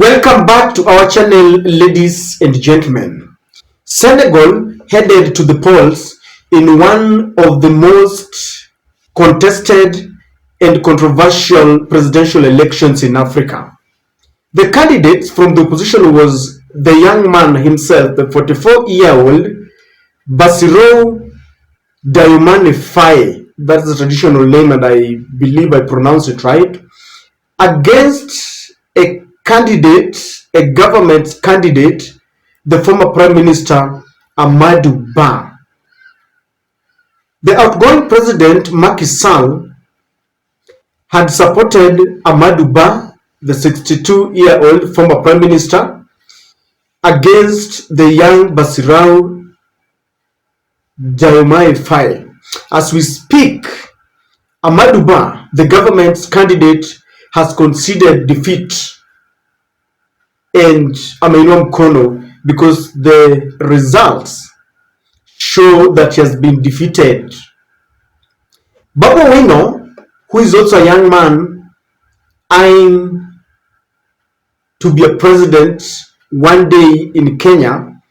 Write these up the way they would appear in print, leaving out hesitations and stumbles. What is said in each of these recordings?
Welcome back to our channel, ladies and gentlemen. Senegal headed to the polls in one of the most contested and controversial presidential elections in Africa. The candidate from the opposition was the young man himself, the 44-year-old Bassirou Diomaye Faye. That's the traditional name, and I believe I pronounced it right. Against a government candidate, the former Prime Minister Amadou Ba. The outgoing president Macky Sall had supported Amadou Ba, the 62-year-old former Prime Minister, against the young Bassirou Diomaye Faye. As we speak, Amadou Ba, the government's candidate, has conceded defeat and Owino Kono because the results show that he has been defeated. Babu Owino, who is also a young man eyeing to be a president one day in Kenya,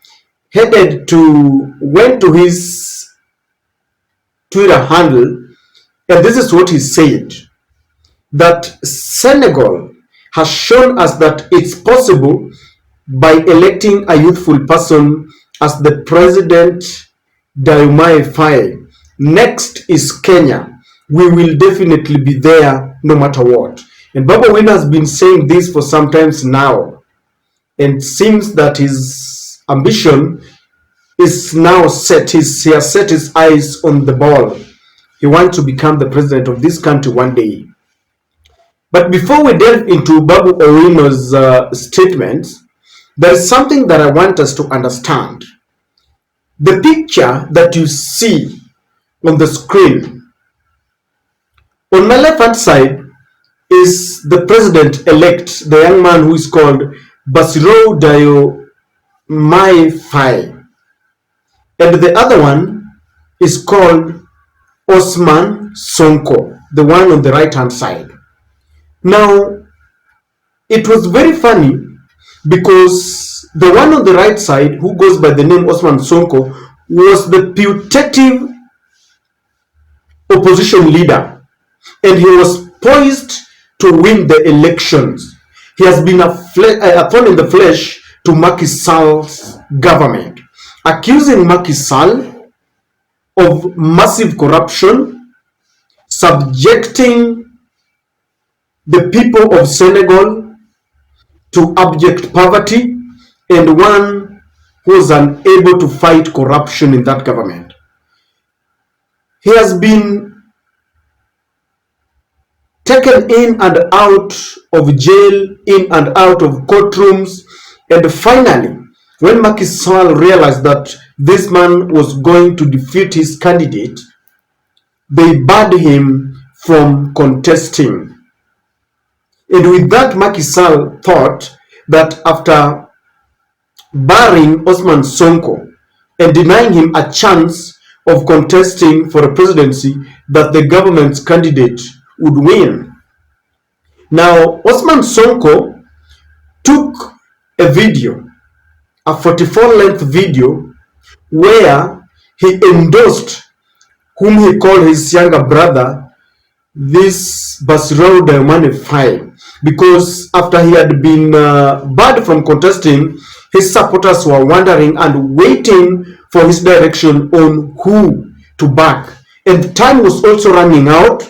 went to his Twitter handle, and this is what he said: that Senegal has shown us that it's possible by electing a youthful person as the president, Diomaye Faye. Next is Kenya. We will definitely be there no matter what. And Babu Owino has been saying this for some time now, and it seems that his ambition is now set. He has set his eyes on the ball. He wants to become the president of this country one day. But before we delve into Babu Owino's statements, there is something that I want us to understand. The picture that you see on the screen, on my left-hand side is the president-elect, the young man who is called Bassirou Diomaye Faye. And the other one is called Ousmane Sonko, the one on the right-hand side. Now, it was very funny because the one on the right side, who goes by the name Ousmane Sonko, was the putative opposition leader, and he was poised to win the elections. He has been a thorn in the flesh to Macky Sall's government, accusing Macky Sall of massive corruption, subjecting the people of Senegal to abject poverty, and one who was unable to fight corruption in that government. He has been taken in and out of jail, in and out of courtrooms, and finally, when Macky Sall realized that this man was going to defeat his candidate, they barred him from contesting. And with that, Macky Sall thought that after barring Ousmane Sonko and denying him a chance of contesting for a presidency, that the government's candidate would win. Now, Ousmane Sonko took a video, a 44-length video, where he endorsed whom he called his younger brother, this Bassirou Diomaye Faye, because after he had been barred from contesting, his supporters were wondering and waiting for his direction on who to back. And time was also running out.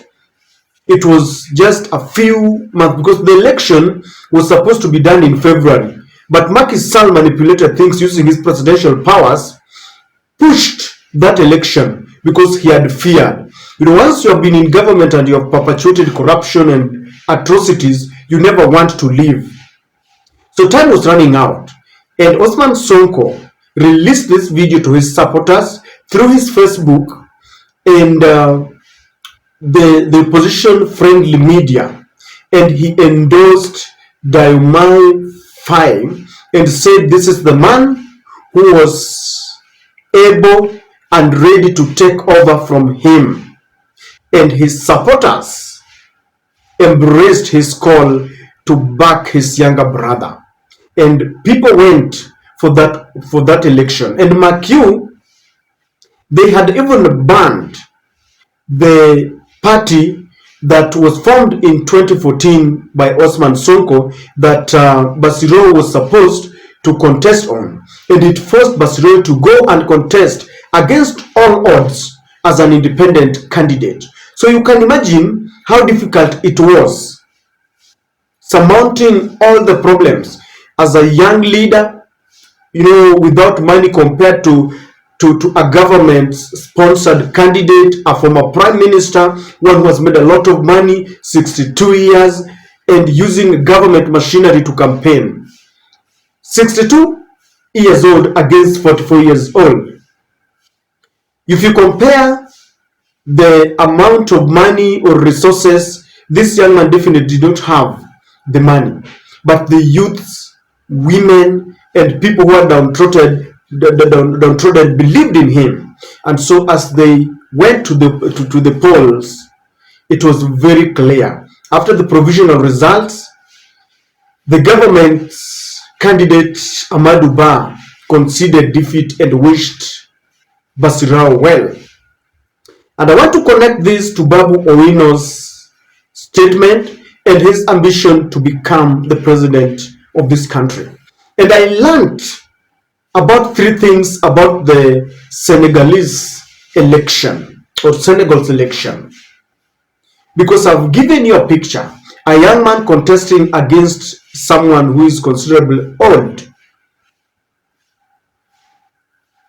It was just a few months, because the election was supposed to be done in February. But Macky Sall manipulated things using his presidential powers, pushed that election because he had feared. Once you have been in government and you have perpetuated corruption and atrocities, you never want to leave. So time was running out, and Ousmane Sonko released this video to his supporters through his Facebook and the opposition-friendly media, and he endorsed Diomaye Faye and said this is the man who was able and ready to take over from him. And his supporters embraced his call to back his younger brother. and people went for that election. And mark you, they had even banned the party that was formed in 2014 by Ousmane Sonko that Basiro was supposed to contest on, and it forced Basiro to go and contest against all odds as an independent candidate. So you can imagine how difficult it was surmounting all the problems as a young leader, without money compared to a government sponsored candidate, a former prime minister, one who has made a lot of money, 62 years, and using government machinery to campaign. 62 years old against 44 years old. If you compare the amount of money or resources, this young man definitely did not have the money, but the youths, women, and people who are downtrodden believed in him. And so as they went to the polls, it was very clear. After the provisional results, the government's candidate Amadou Ba conceded defeat and wished Basirao well. And I want to connect this to Babu Owino's statement and his ambition to become the president of this country. And I learned about three things about the Senegalese election or Senegal's election, because I've given you a picture, a young man contesting against someone who is considerably old.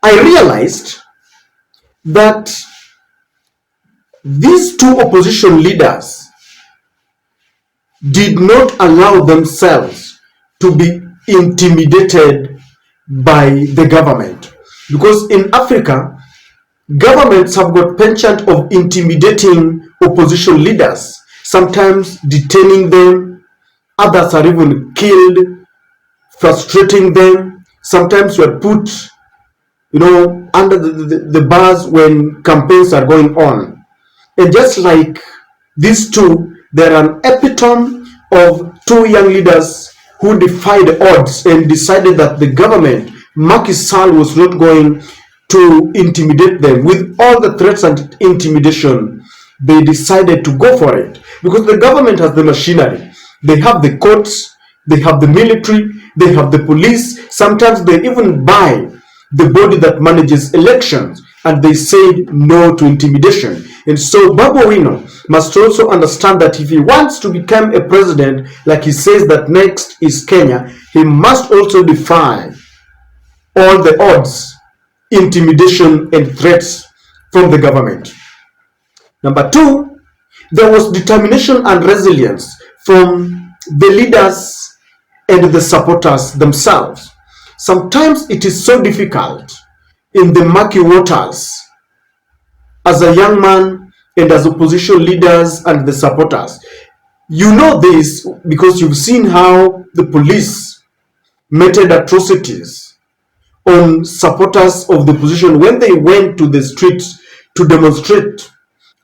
I realized that these two opposition leaders did not allow themselves to be intimidated by the government, because in Africa, governments have got penchant of intimidating opposition leaders, sometimes detaining them, others are even killed, frustrating them. Sometimes you are put under the bars when campaigns are going on. And just like these two, they're an epitome of two young leaders who defied odds and decided that the government, Macky Sall, was not going to intimidate them. With all the threats and intimidation, they decided to go for it, because the government has the machinery. They have the courts, they have the military, they have the police. Sometimes they even buy the body that manages elections, and they said no to intimidation. And so Babu Owino must also understand that if he wants to become a president, like he says that next is Kenya, he must also defy all the odds, intimidation, and threats from the government. Number two, there was determination and resilience from the leaders and the supporters themselves. Sometimes it is so difficult in the murky waters as a young man and as opposition leaders and the supporters. You know this because you've seen how the police meted atrocities on supporters of the opposition when they went to the streets to demonstrate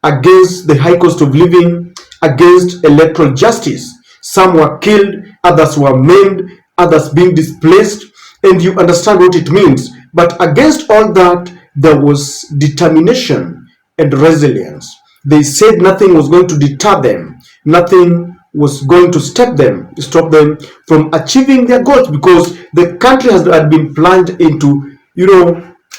against the high cost of living, against electoral justice. Some were killed, others were maimed, others being displaced, and you understand what it means. But against all that, there was determination and resilience. They said nothing was going to deter them, nothing was going to stop them from achieving their goals, because the country had been plunged into,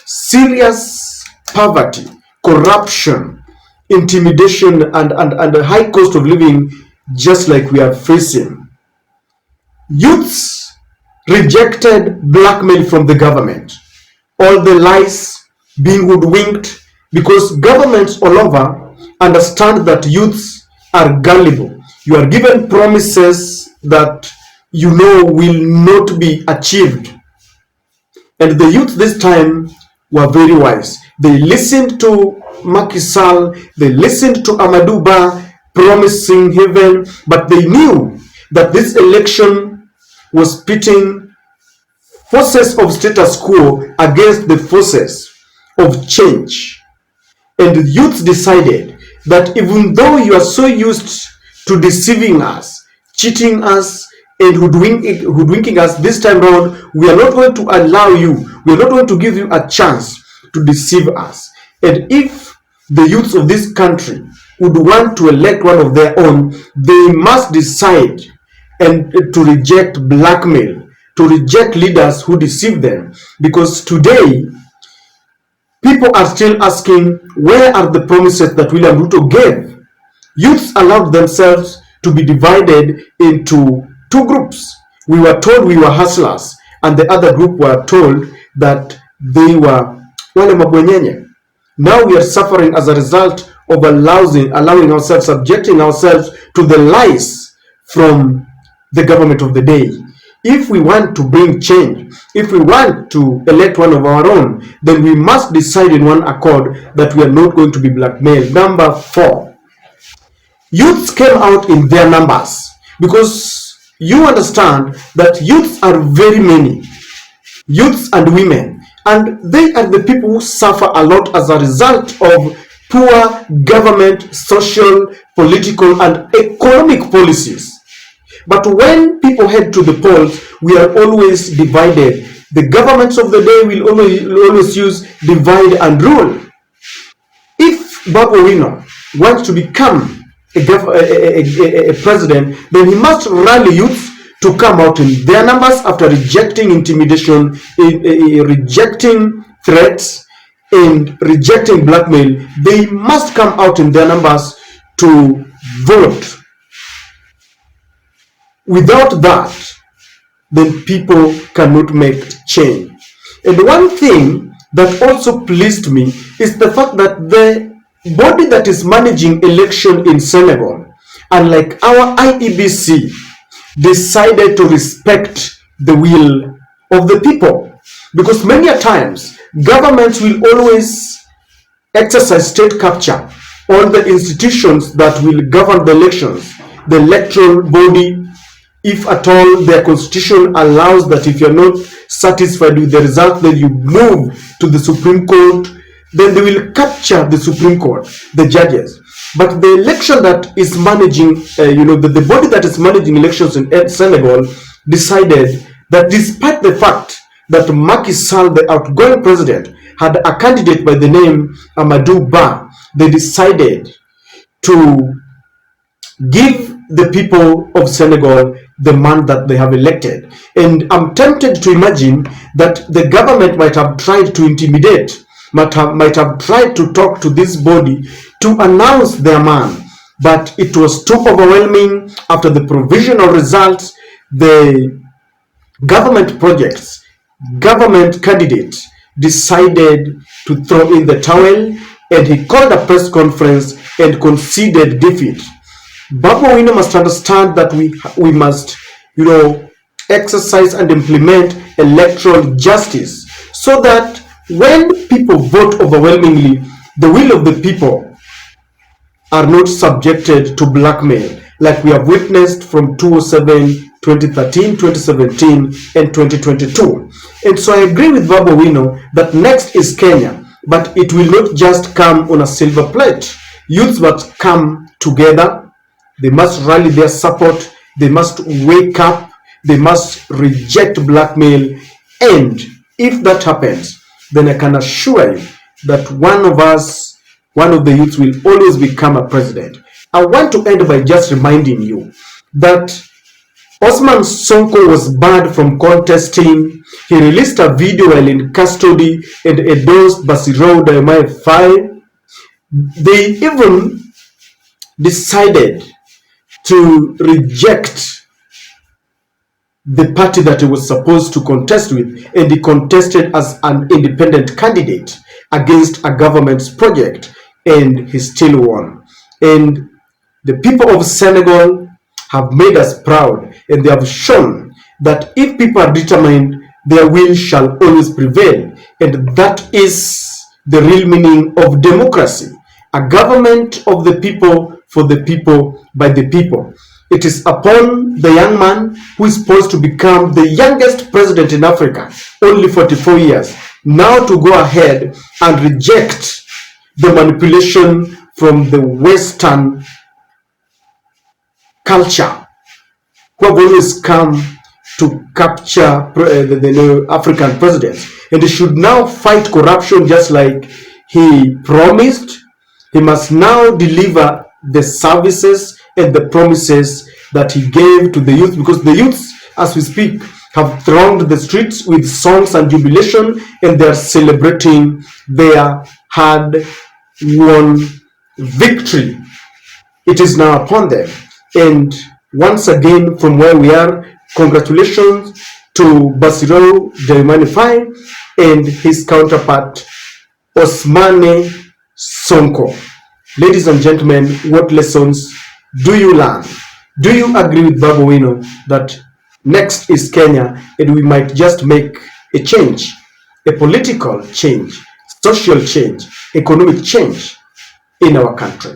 serious poverty, corruption, intimidation, and a high cost of living, just like we are facing. Youths rejected blackmail from the government, all the lies, being hoodwinked, because governments all over understand that youths are gullible. You are given promises that will not be achieved. And the youth this time were very wise. They listened to Macky Sall, they listened to Amadou Ba promising heaven, but they knew that this election was pitting forces of status quo against the forces of change. And the youth decided that even though you are so used to deceiving us, cheating us, and hoodwinking us this time around. We are not going to allow you, we are not going to give you a chance to deceive us. And if the youths of this country would want to elect one of their own, they must decide and to reject blackmail, to reject leaders who deceive them. Because today, people are still asking, where are the promises that William Ruto gave? Youths allowed themselves to be divided into two groups. We were told we were hustlers, and the other group were told that they were wale mabwenyenye. Now we are suffering as a result of allowing ourselves, subjecting ourselves to the lies from the government of the day. If we want to bring change, if we want to elect one of our own, then we must decide in one accord that we are not going to be blackmailed. Number 4, youths came out in their numbers, because you understand that youths are very many, youths and women, and they are the people who suffer a lot as a result of poor government, social, political, and economic policies. But when people head to the polls, we are always divided. The governments of the day will always use divide and rule. If Babu Owino wants to become a president, then he must rally youths to come out in their numbers after rejecting intimidation, rejecting threats, and rejecting blackmail. They must come out in their numbers to vote. Without that, then people cannot make change. And one thing that also pleased me is the fact that the body that is managing election in Senegal, unlike our IEBC, decided to respect the will of the people. Because many a times, governments will always exercise state capture on the institutions that will govern the elections, the electoral body. If at all their constitution allows that if you're not satisfied with the result, then you move to the Supreme Court, then they will capture the Supreme Court, the judges. But the election that is managing, the body that is managing elections in Senegal decided that despite the fact that Macky Sall, the outgoing president, had a candidate by the name Amadou Ba, they decided to give the people of Senegal the man that they have elected. And I'm tempted to imagine that the government might have tried to intimidate, might have tried to talk to this body to announce their man, but it was too overwhelming. After the provisional results, the government projects, government candidate decided to throw in the towel, and he called a press conference and conceded defeat. Babu Owino must understand that we must, exercise and implement electoral justice, so that when people vote overwhelmingly, the will of the people are not subjected to blackmail, like we have witnessed from 2007, 2013, 2017, and 2022. And so I agree with Babu Owino that next is Kenya, but it will not just come on a silver plate. Youths must come together. They must rally their support. They must wake up. They must reject blackmail. And if that happens, then I can assure you that one of the youths will always become a president. I want to end by just reminding you that Ousmane Sonko was barred from contesting. He released a video while in custody and endorsed Basirou Faye. They even decided to reject the party that he was supposed to contest with, and he contested as an independent candidate against a government's project, and he still won. And the people of Senegal have made us proud, and they have shown that if people are determined, their will shall always prevail. And that is the real meaning of democracy. A government of the people, for the people, by the people. It is upon the young man who is supposed to become the youngest president in Africa, only 44 years, now to go ahead and reject the manipulation from the Western culture who have always come to capture the African presidents. And he should now fight corruption just like he promised. He must now deliver the services and the promises that he gave to the youth, because the youths, as we speak, have thronged the streets with songs and jubilation, and they are celebrating their hard-won victory. It is now upon them. And once again, from where we are, congratulations to Bassirou Diomaye Faye and his counterpart Ousmane Sonko. Ladies and gentlemen, what lessons do you learn? Do you agree with Babu Owino that next is Kenya and we might just make a change, a political change, social change, economic change in our country?